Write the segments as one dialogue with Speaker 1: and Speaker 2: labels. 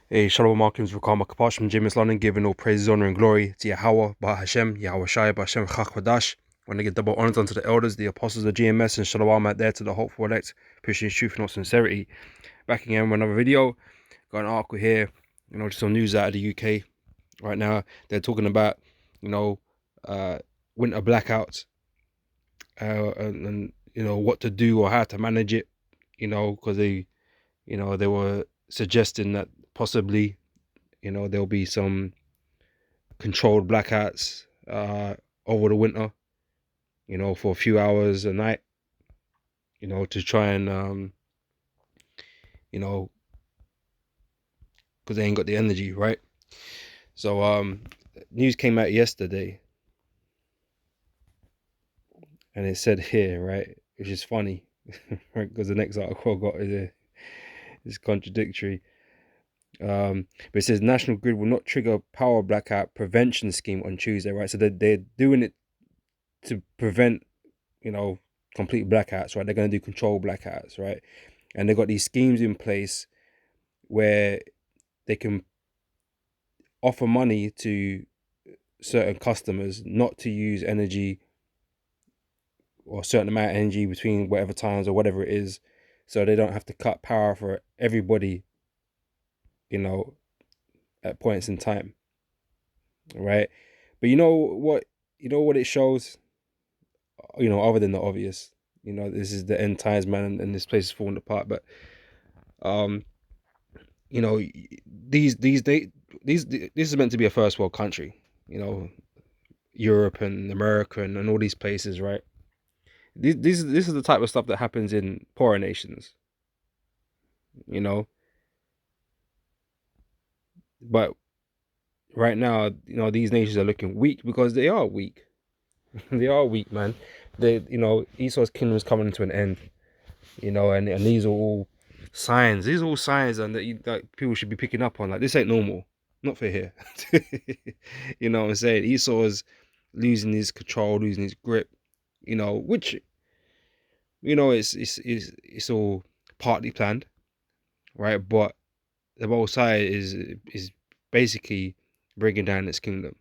Speaker 1: Hey, Shalom Malkins, Rukama Kapash from James London, giving all praise, honor, and glory to Yahweh, Bah Hashem, Yahweh Shai, Bah Hashem, Chakwadash. Want to give double honors unto the elders, the apostles of GMS, and Shalom out there to the hopeful elect, pushing truth, not sincerity. Back again with another video. Got an article here, just some news out of the UK right now. They're talking about, uh, winter blackouts, and what to do or how to manage it, because they were suggesting that possibly there'll be some controlled blackouts over the winter, for a few hours a night, to try and because they ain't got the energy, right? So news came out yesterday, and it said here, right, which is funny, right, because the next article I got is contradictory. But it says National Grid will not trigger power blackout prevention scheme on Tuesday, right? So they're doing it to prevent, complete blackouts, right? They're going to do control blackouts, right? And they've got these schemes in place where they can offer money to certain customers not to use energy or a certain amount of energy between whatever times or whatever it is, so they don't have to cut power for everybody, at points in time, right? But you know what it shows, other than the obvious, this is the end times, man, and this place is falling apart. But um you know this is meant to be a first world country, Europe and America and all these places, right? This is the type of stuff that happens in poorer nations, you know but right now, these nations are looking weak because they are weak. They are weak, man. Esau's kingdom is coming to an end, and these are all signs. These are all signs, and that people should be picking up on. Like, this ain't normal, not for here. You know what I'm saying? Esau is losing his control, losing his grip. Which it's all partly planned, right? But the Most High is basically bringing down its kingdom,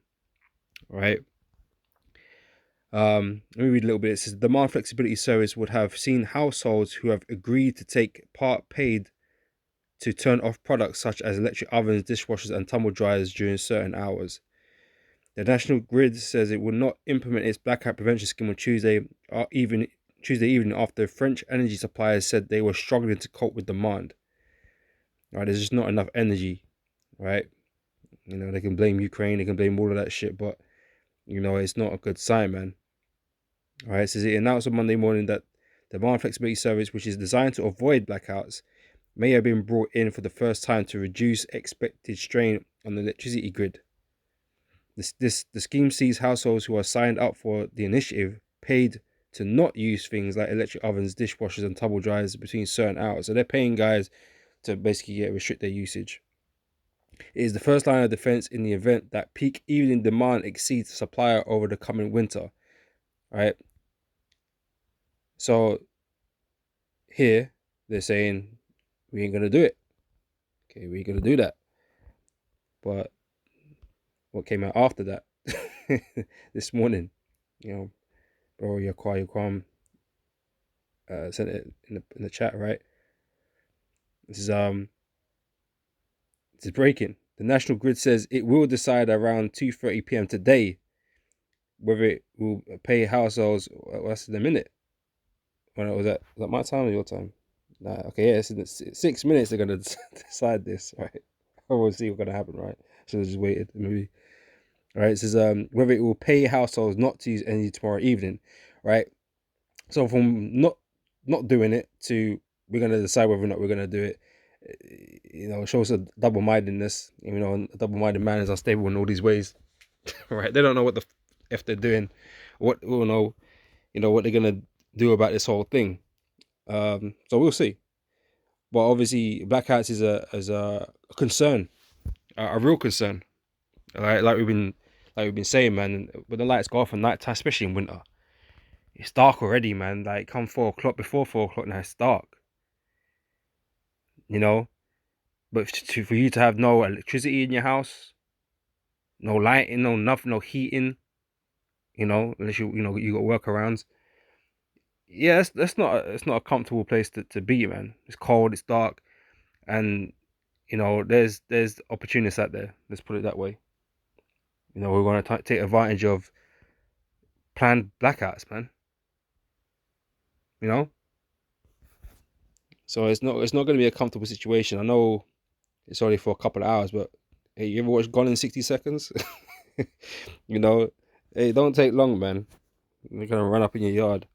Speaker 1: right? Let me read a little bit. It says the Demand Flexibility Service would have seen households who have agreed to take part paid to turn off products such as electric ovens, dishwashers, and tumble dryers during certain hours. The National Grid says it will not implement its blackout prevention scheme on Tuesday evening after French energy suppliers said they were struggling to cope with demand. Right, there's just not enough energy, right? They can blame Ukraine, they can blame all of that shit, but it's not a good sign, man. All right, it says it announced on Monday morning that the Demand Flexibility Service, which is designed to avoid blackouts, may have been brought in for the first time to reduce expected strain on the electricity grid. The scheme sees households who are signed up for the initiative paid to not use things like electric ovens, dishwashers, and tumble dryers between certain hours. So they're paying guys to basically restrict their usage. It is the first line of defense in the event that peak evening demand exceeds supply over the coming winter. Right? So here they're saying we ain't gonna do it. Okay, we ain't gonna do that. But what came out after that this morning, bro, Yaquam sent it in the chat, right? This is breaking. The National Grid says it will decide around 2:30 p.m. today whether it will pay households. What's in a minute? When was that my time or your time? Nah, okay, yeah, it's in 6 minutes they're gonna decide this, right? We'll see what's gonna happen, right? Should have just waited, maybe. All right, it says whether it will pay households not to use energy tomorrow evening, right? So from not doing it to we're gonna decide whether or not we're gonna do it, it shows a double-mindedness. A double-minded man is unstable in all these ways, right? They don't know what the if they're doing, what what they're gonna do about this whole thing. So we'll see. But obviously, blackouts is a concern, a real concern. Like we've been saying, man. When the lights go off at night time, especially in winter, it's dark already, man. Like, come 4 o'clock, before 4 o'clock now, it's dark. You know, But for you to have no electricity in your house, no lighting, no nothing, no heating, unless you got workarounds. Yeah, that's not it's not a comfortable place to be, man. It's cold, it's dark, and there's opportunists out there. Let's put it that way. We're gonna take advantage of planned blackouts, man. You know, so it's not gonna be a comfortable situation. I know it's only for a couple of hours, but hey, you ever watch Gone in 60 Seconds? you know, hey, don't take long, man. They're gonna run up in your yard.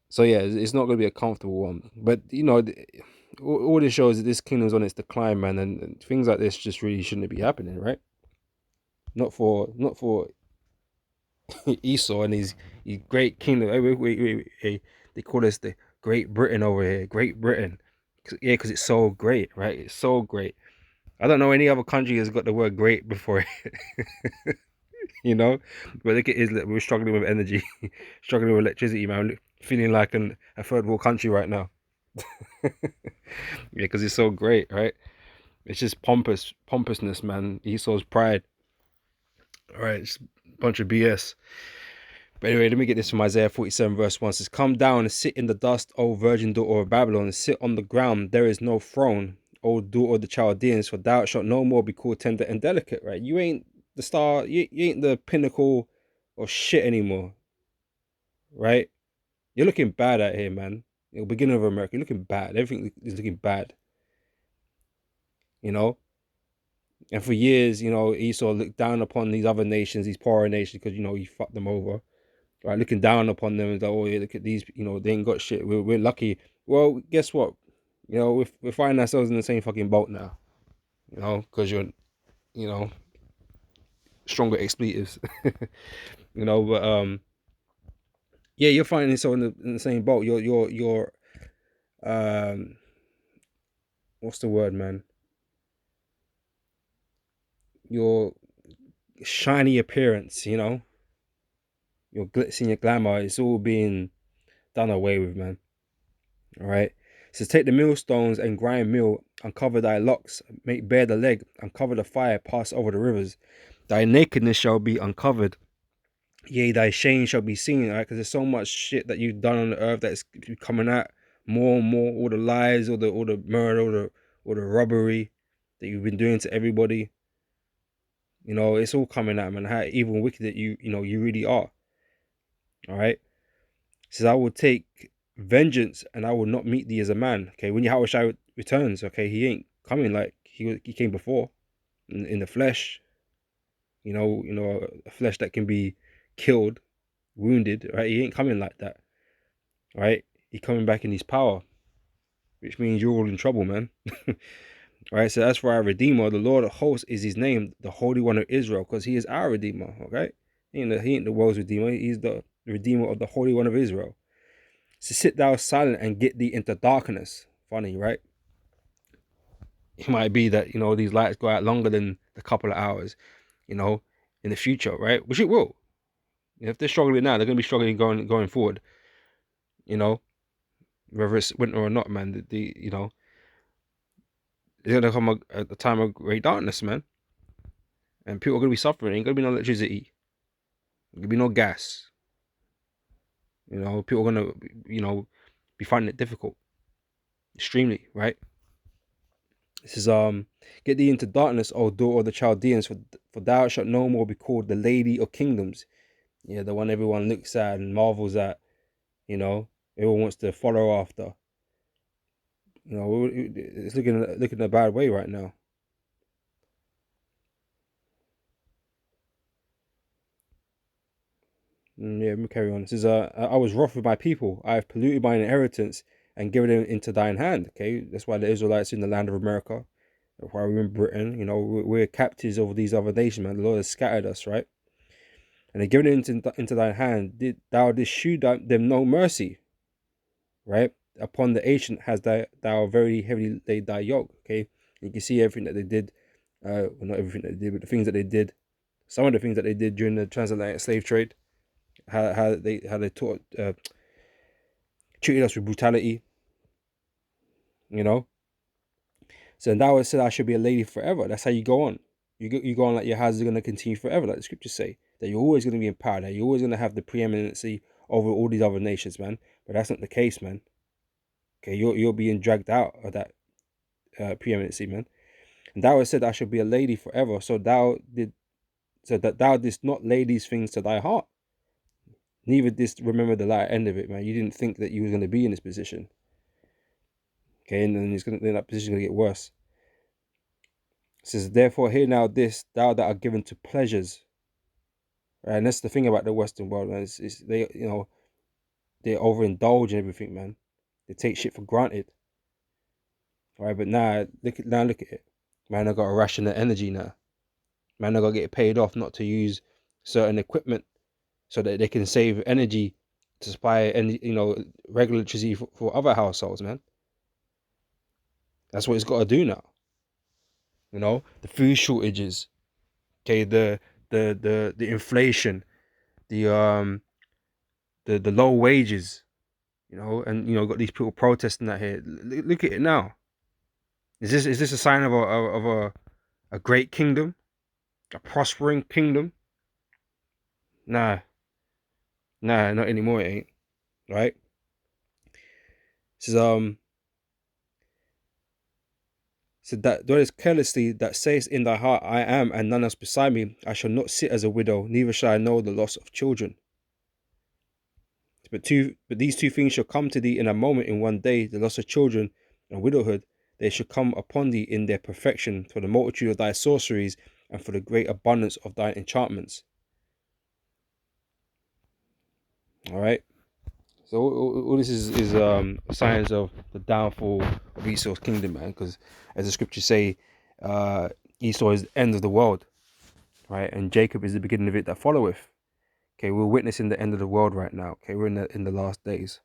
Speaker 1: So yeah, it's not gonna be a comfortable one. But all this shows that this kingdom's on its decline, man, and things like this just really shouldn't be happening, right? Not for Esau and his great kingdom. Hey, wait, hey, they call us the Great Britain over here. Great Britain. Yeah, because it's so great, right? It's so great. I don't know any other country has got the word great before it, you know? But look at Israel. We're struggling with energy, struggling with electricity, man. Feeling like a third world country right now. Yeah, because it's so great, right? It's just pompousness, man. Esau's pride. All right, it's a bunch of BS. But anyway, let me get this from Isaiah 47, verse 1. It says, Come down and sit in the dust, O virgin daughter of Babylon, and sit on the ground. There is no throne, O daughter of the Chaldeans, for thou shalt no more be called tender and delicate, right? You ain't the star, you ain't the pinnacle of shit anymore, right? You're looking bad out here, man. The beginning of America, you're looking bad. Everything is looking bad, you know? And for years, Esau looked down upon these other nations, these poorer nations, because, he fucked them over. Right, looking down upon them and like, oh yeah, look at these, they ain't got shit. We're lucky. Well, guess what? We're finding ourselves in the same fucking boat now. Because you're, you know, stronger expletives. But yeah, you're finding yourself in the same boat. You're what's the word, man? Your shiny appearance, your glitz and your glamour, it's all being done away with, man. All right. It says, take the millstones and grind meal, uncover thy locks, make bare the leg, uncover the fire, pass over the rivers. Thy nakedness shall be uncovered. Yea, thy shame shall be seen, right? Because there's so much shit that you've done on the earth that's coming out more and more. All the lies, all the murder, all the robbery that you've been doing to everybody. It's all coming out, man. How evil and wicked that you really are. All right. It says, I will take vengeance and I will not meet thee as a man. Okay, when Yahushua returns, okay, he ain't coming like he came before in the flesh. A flesh that can be killed, wounded. Right, he ain't coming like that. Right, he coming back in his power, which means you're all in trouble, man. Right, so as for our Redeemer, the Lord of hosts is his name, the Holy One of Israel, because he is our Redeemer. Okay, he ain't the world's Redeemer. He's the Redeemer of the Holy One of Israel. So sit thou silent and get thee into darkness. Funny, right? It might be that, these lights go out longer than a couple of hours, in the future, right? Which it will. If they're struggling now, they're going to be struggling going forward, you know, whether it's winter or not, man. There's going to come a time of great darkness, man. And people are going to be suffering. Ain't going to be no electricity. There's going to be no gas. People are going to, be finding it difficult. Extremely, right? This is get thee into darkness, O daughter of the Chaldeans, for thou shalt no more be called the Lady of Kingdoms. Yeah, the one everyone looks at and marvels at. Everyone wants to follow after. It's looking a bad way right now. Yeah, let me carry on. This is I was wroth with my people. I have polluted my inheritance and given it into thine hand. Okay, that's why the Israelites in the land of America. That's why we're in Britain. We're captives over these other nations, man. The Lord has scattered us, right? And they given it into thine hand. Thou didst shew them no mercy, right? Upon the ancient has thou very heavily laid thy yoke. Okay, you can see everything that they did. Well, not everything that they did, but the things that they did. Some of the things that they did during the transatlantic slave trade. How they treated us with brutality. You know. So thou hast said I should be a lady forever. That's how you go on. You go on like your houses are going to continue forever, like the scriptures say. That you're always going to be in power, that you're always going to have the preeminency over all these other nations, man. But that's not the case, man. Okay, you're being dragged out of that preeminency, man. And thou hast said I should be a lady forever. So that thou didst not lay these things to thy heart. Neither didst remember the latter end of it, man. You didn't think that you were going to be in this position. Okay, and then that position going to get worse. It says, therefore, hear now this, thou that are given to pleasures. Right? And that's the thing about the Western world, man. It's they, they overindulge in everything, man. They take shit for granted. All right, but now look at it. Man, I got to ration their energy now. Man, I got to get paid off not to use certain equipment so that they can save energy to supply regular electricity for other households, man. That's what it's got to do now. The food shortages, okay, the inflation, the low wages, and got these people protesting that here. Look at it now. Is this a sign of a great kingdom, a prospering kingdom? Nah, not anymore. It ain't, right? This is So that dwellest carelessly, that sayest in thy heart, I am, and none else beside me. I shall not sit as a widow, neither shall I know the loss of children. But these two things shall come to thee in a moment, in one day, the loss of children and widowhood. They shall come upon thee in their perfection, for the multitude of thy sorceries, and for the great abundance of thine enchantments. All right. So all this is signs of the downfall of Esau's kingdom, man. Because as the scriptures say, Esau is the end of the world, right? And Jacob is the beginning of it that followeth. Okay, we're witnessing the end of the world right now. Okay, we're in the last days.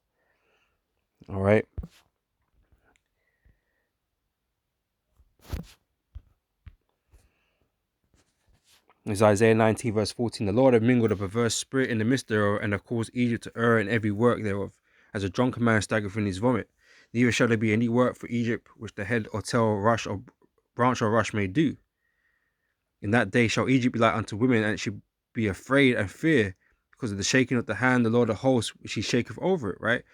Speaker 1: All right. It's Isaiah 19 verse 14. The Lord hath mingled a perverse spirit in the midst thereof, and hath caused Egypt to err in every work thereof, as a drunken man staggereth in his vomit. Neither shall there be any work for Egypt which the head or tail, rush or branch or rush may do. In that day shall Egypt be like unto women, and it shall be afraid and fear, because of the shaking of the hand, the Lord of hosts, which he shaketh over it, right?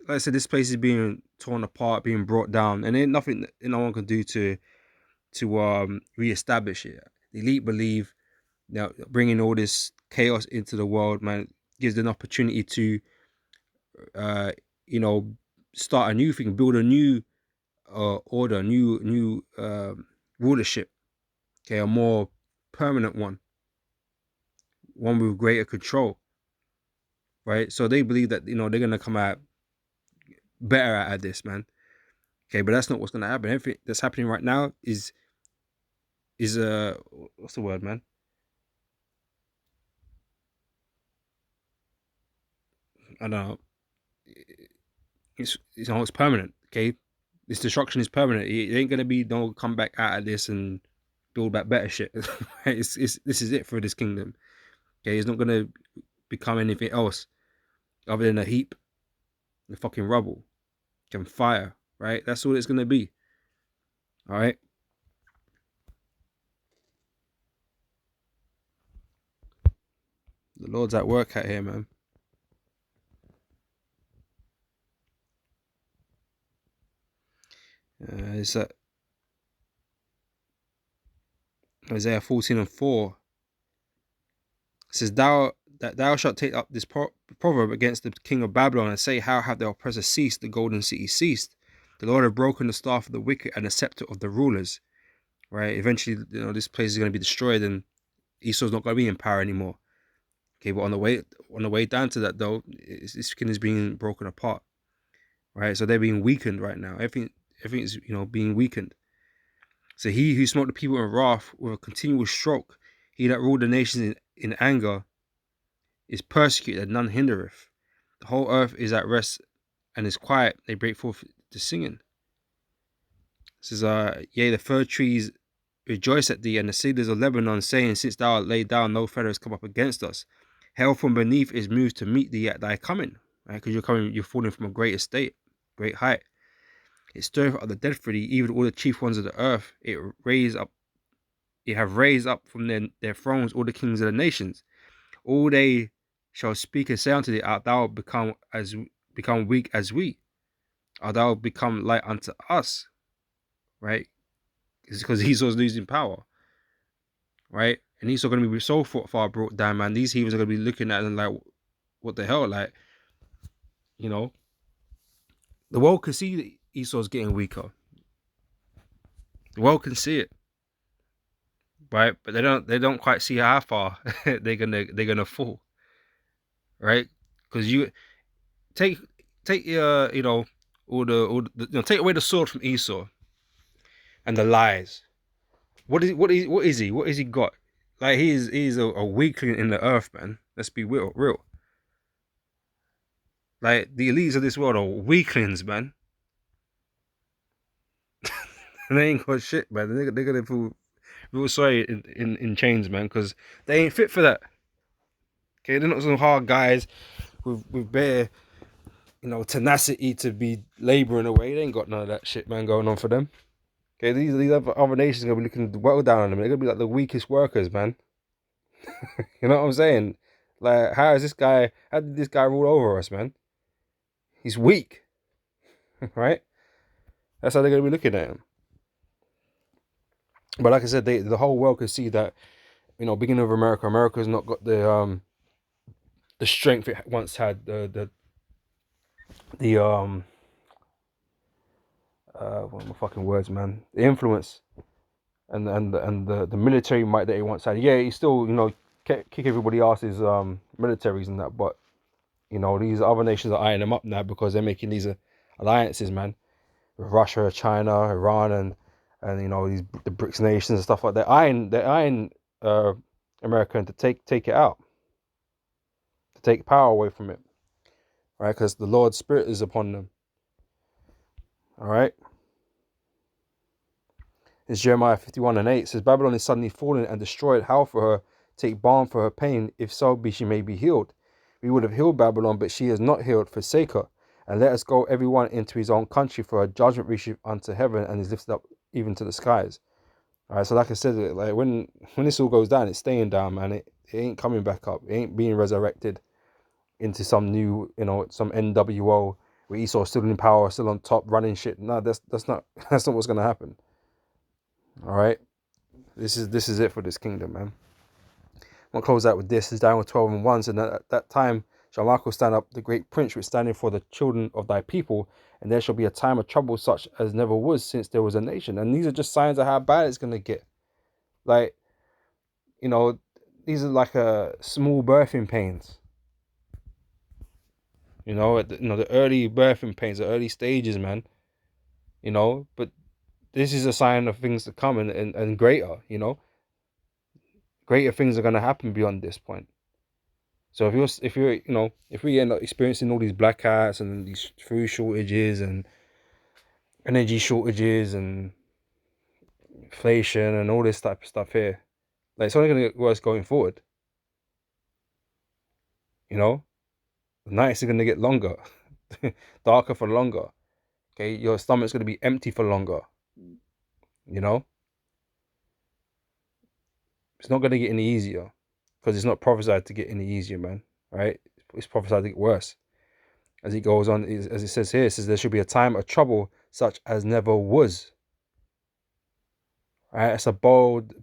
Speaker 1: Like I said, this place is being torn apart, being brought down, and ain't nothing that no one can do to reestablish it. The elite believe now bringing all this chaos into the world, man, gives them an opportunity to start a new thing, build a new order, new rulership, okay, a more permanent one with greater control, right? So they believe that they're gonna come out better at this, man. Okay, but that's not what's gonna happen. Everything that's happening right now is what's the word, man? I don't know. It's permanent. Okay, this destruction is permanent. It ain't gonna be no come back out of this and build back better shit. This is it for this kingdom. Okay, it's not gonna become anything else other than a heap of fucking rubble and fire. Right, that's all it's gonna be. All right. The Lord's at work out here, man. It's at Isaiah 14:4. It says, thou shalt take up this proverb against the king of Babylon, and say, how have the oppressor ceased, the golden city ceased? The Lord have broken the staff of the wicked and the scepter of the rulers. Right? Eventually, this place is going to be destroyed, and Esau's not going to be in power anymore. Okay, but on the way down to that, though, this skin is being broken apart. Right? So they're being weakened right now. Everything is being weakened. So he who smote the people in wrath with a continual stroke, he that ruled the nations in anger, is persecuted and none hindereth. The whole earth is at rest and is quiet. They break forth to singing. It says, yea, the fir trees rejoice at thee, and the cedars of Lebanon, saying, since thou art laid down, no feather has come up against us. Hell from beneath is moved to meet thee at thy coming, right? Because you're falling from a great estate, great height. It stirreth up the dead for thee, even all the chief ones of the earth. It have raised up from their thrones all the kings of the nations. All they shall speak and say unto thee, art thou become weak as we? Art thou become light unto us? Right? It's because Esau's losing power. Right? And Esau going to be so far brought down, man. These heathens are going to be looking at them like, what the hell? Like, you know, the world can see that Esau's getting weaker. The world can see it, right? But they don't quite see how far they're gonna fall, right? Because you take your take away the sword from Esau and the lies. What is he? What has he got? Like he's a weakling in the earth, man. Let's be real. Like the elites of this world are weaklings, man. And they ain't got shit, man. They're gonna feel real sorry in chains, man, because they ain't fit for that. Okay, they're not some hard guys with bare, tenacity to be labouring away. They ain't got none of that shit, man, going on for them. Okay, these other nations are gonna be looking well down on them. They're gonna be like the weakest workers, man. You know what I'm saying? Like, how did this guy rule over us, man? He's weak, right? That's how they're gonna be looking at him. But like I said, the whole world can see that, beginning of America's not got the strength it once had, the what are my fucking words, man? The influence and the military might that he once had. Yeah, he still, kick everybody else's militaries and that, but these other nations are eyeing them up now because they're making these alliances, man, with Russia, China, Iran, and the BRICS nations and stuff like that. They're eyeing America to take it out, to take power away from it, right? Because the Lord's Spirit is upon them. All right. It's Jeremiah 51:8. It says, Babylon is suddenly fallen and destroyed. How for her? Take balm for her pain, if so be she may be healed. We would have healed Babylon, but she is not healed. Forsake her, and let us go everyone into his own country, for her judgment reacheth unto heaven and is lifted up even to the skies. All right, so like I said, like when this all goes down, it's staying down, man. It ain't coming back up. It ain't being resurrected into some new, some NWO where Esau's still in power, still on top, running shit. No, that's not that's not what's gonna happen. All right, this is it for this kingdom, man. I'm gonna close out with this. Is Daniel 12:1. So at that time shall Michael stand up, the great prince, which standing for the children of thy people, and there shall be a time of trouble such as never was since there was a nation. And these are just signs of how bad it's gonna get. Like, these are like a small birthing pains. The early birthing pains, the early stages, man. But this is a sign of things to come and greater, greater things are going to happen beyond this point. So if we end up experiencing all these blackouts and these food shortages and energy shortages and inflation and all this type of stuff here, like, it's only going to get worse going forward. The nights are going to get longer, darker for longer. Okay, your stomach's going to be empty for longer. It's not going to get any easier because it's not prophesied to get any easier, man. Right? It's prophesied to get worse. As it goes on, as it says here, it says there should be a time of trouble such as never was. Right? It's a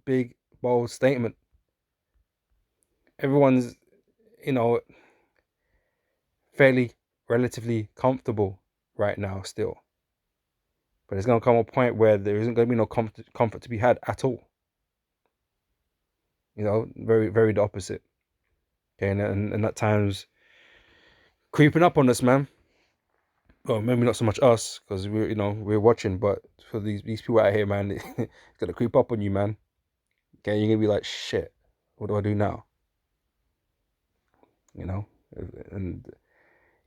Speaker 1: big, bold statement. Everyone's, fairly, relatively comfortable right now still. But there's going to come a point where there isn't going to be no comfort to be had at all. Very, very the opposite. Okay, and at times creeping up on us, man. Well, maybe not so much us, because we're watching, but for these people out here, man, it's gonna creep up on you, man. Okay, you're gonna be like, shit, what do I do now? And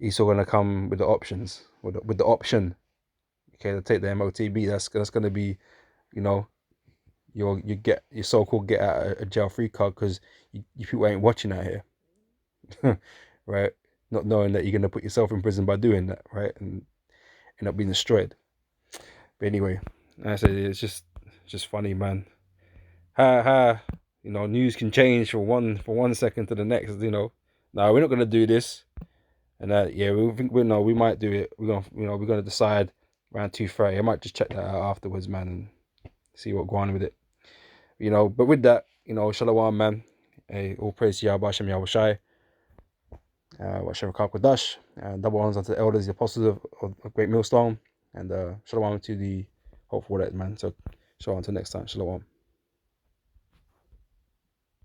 Speaker 1: Esau gonna come with the options, with the option. Okay, to take the MOTB. That's gonna be, you get your so-called get out of jail free card because you people ain't watching out here, right? Not knowing that you're gonna put yourself in prison by doing that, right? And end up being destroyed. But anyway, I say it's just funny, man. How news can change from one second to the next. No, we're not gonna do this. And yeah, we think we might do it. We're gonna decide around 2:30. I might just check that out afterwards, man, and see what go on with it. But with that, Shalom, man. Hey, all praise to Yahweh Hashem Yahweh Shai. Washem Kodash, and double honors unto the elders, the apostles of Great Millstone, and Shalom to the hopeful that man. So, shalom until next time. Shalom.